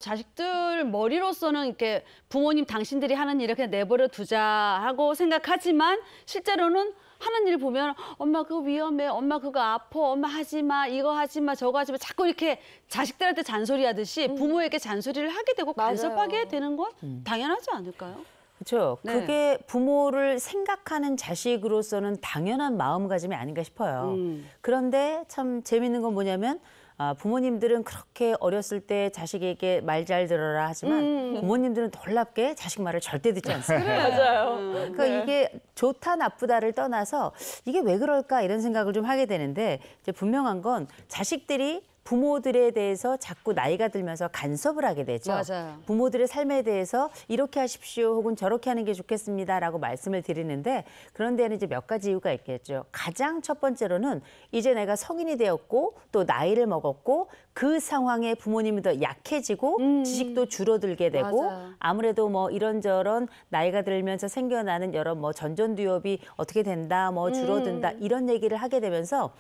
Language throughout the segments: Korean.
자식들 머리로서는 이렇게 부모님 당신들이 하는 일을 그냥 내버려 두자 하고 생각하지만 실제로는 하는 일 보면 엄마 그거 위험해, 엄마 그거 아파, 엄마 하지 마, 이거 하지 마, 저거 하지 마. 자꾸 이렇게 자식들한테 잔소리하듯이 부모에게 잔소리를 하게 되고 간섭하게 되는 건 당연하지 않을까요? 그렇죠. 네. 그게 부모를 생각하는 자식으로서는 당연한 마음가짐이 아닌가 싶어요. 그런데 참 재밌는 건 뭐냐면 부모님들은 그렇게 어렸을 때 자식에게 말 잘 들어라 하지만 부모님들은 놀랍게 자식 말을 절대 듣지 않습니다. 맞아요. 그러니까 이게 좋다 나쁘다를 떠나서 이게 왜 그럴까 이런 생각을 좀 하게 되는데 이제 분명한 건 자식들이 부모들에 대해서 자꾸 나이가 들면서 간섭을 하게 되죠. 맞아요. 부모들의 삶에 대해서 이렇게 하십시오 혹은 저렇게 하는 게 좋겠습니다라고 말씀을 드리는데 그런 데는 이제 몇 가지 이유가 있겠죠. 가장 첫 번째로는 이제 내가 성인이 되었고 또 나이를 먹었고 그 상황에 부모님이 더 약해지고 지식도 줄어들게 되고 맞아요. 아무래도 뭐 이런저런 나이가 들면서 생겨나는 여러 뭐 전전두엽이 어떻게 된다, 뭐 줄어든다 이런 얘기를 하게 되면서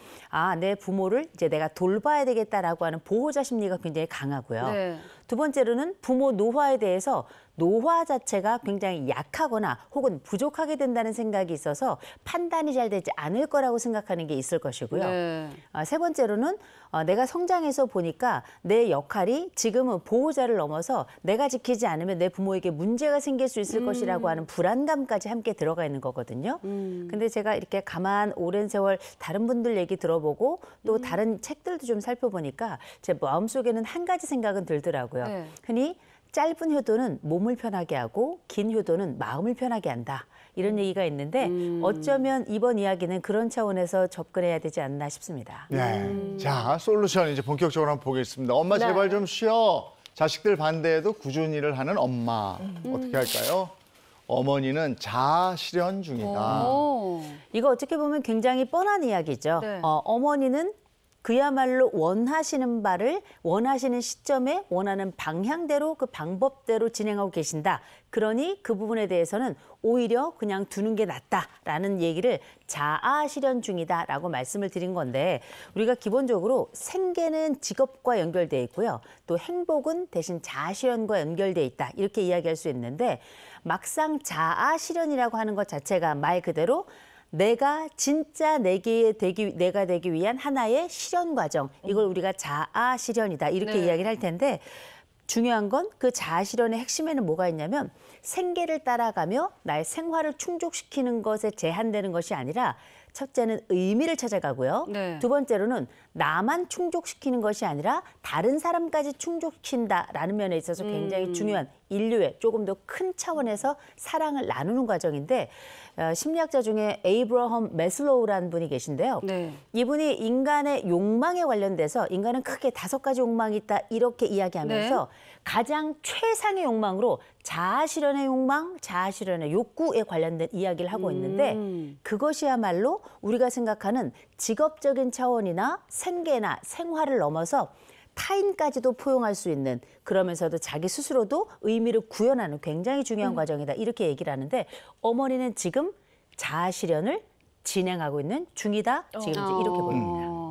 내 부모를 이제 내가 돌봐야 되겠다라고 하는 보호자 심리가 굉장히 강하고요. 네. 두 번째로는 부모 노화에 대해서 노화 자체가 굉장히 약하거나 혹은 부족하게 된다는 생각이 있어서 판단이 잘 되지 않을 거라고 생각하는 게 있을 것이고요. 네. 세 번째로는 내가 성장해서 보니까 내 역할이 지금은 보호자를 넘어서 내가 지키지 않으면 내 부모에게 문제가 생길 수 있을 것이라고 하는 불안감까지 함께 들어가 있는 거거든요. 근데 제가 이렇게 가만 오랜 세월 다른 분들 얘기 들어보고 또 다른 책들도 좀 살펴보니까 제 마음속에는 한 가지 생각은 들더라고요. 네. 흔히 짧은 효도는 몸을 편하게 하고 긴 효도는 마음을 편하게 한다. 이런 얘기가 있는데 어쩌면 이번 이야기는 그런 차원에서 접근해야 되지 않나 싶습니다. 네. 자, 솔루션 이제 본격적으로 한번 보겠습니다. 엄마 제발 좀 쉬어. 자식들 반대에도 꾸준히를 하는 엄마. 어떻게 할까요? 어머니는 자아 실현 중이다. 오. 이거 어떻게 보면 굉장히 뻔한 이야기죠. 네. 어머니는 그야말로 원하시는 바를 원하시는 시점에 원하는 방향대로 그 방법대로 진행하고 계신다. 그러니 그 부분에 대해서는 오히려 그냥 두는 게 낫다라는 얘기를 자아 실현 중이다라고 말씀을 드린 건데 우리가 기본적으로 생계는 직업과 연결돼 있고요. 또 행복은 대신 자아 실현과 연결돼 있다. 이렇게 이야기할 수 있는데 막상 자아 실현이라고 하는 것 자체가 말 그대로 내가 진짜 내가 되기 위한 하나의 실현 과정. 이걸 우리가 자아 실현이다. 이렇게 네. 이야기를 할 텐데 중요한 건 그 자아 실현의 핵심에는 뭐가 있냐면 생계를 따라가며 나의 생활을 충족시키는 것에 제한되는 것이 아니라 첫째는 의미를 찾아가고요. 네. 두 번째로는 나만 충족시키는 것이 아니라 다른 사람까지 충족시킨다라는 면에 있어서 굉장히 중요한 인류의 조금 더 큰 차원에서 사랑을 나누는 과정인데 심리학자 중에 에이브러험 매슬로우라는 분이 계신데요. 네. 이분이 인간의 욕망에 관련돼서 인간은 크게 5가지 욕망이 있다 이렇게 이야기하면서 가장 최상의 욕망으로 자아 실현의 욕망, 자아 실현의 욕구에 관련된 이야기를 하고 있는데 그것이야말로 우리가 생각하는 직업적인 차원이나 생계나 생활을 넘어서 타인까지도 포용할 수 있는 그러면서도 자기 스스로도 의미를 구현하는 굉장히 중요한 과정이다. 이렇게 얘기를 하는데 어머니는 지금 자아 실현을 진행하고 있는 중이다. 지금 이제 이렇게 보입니다.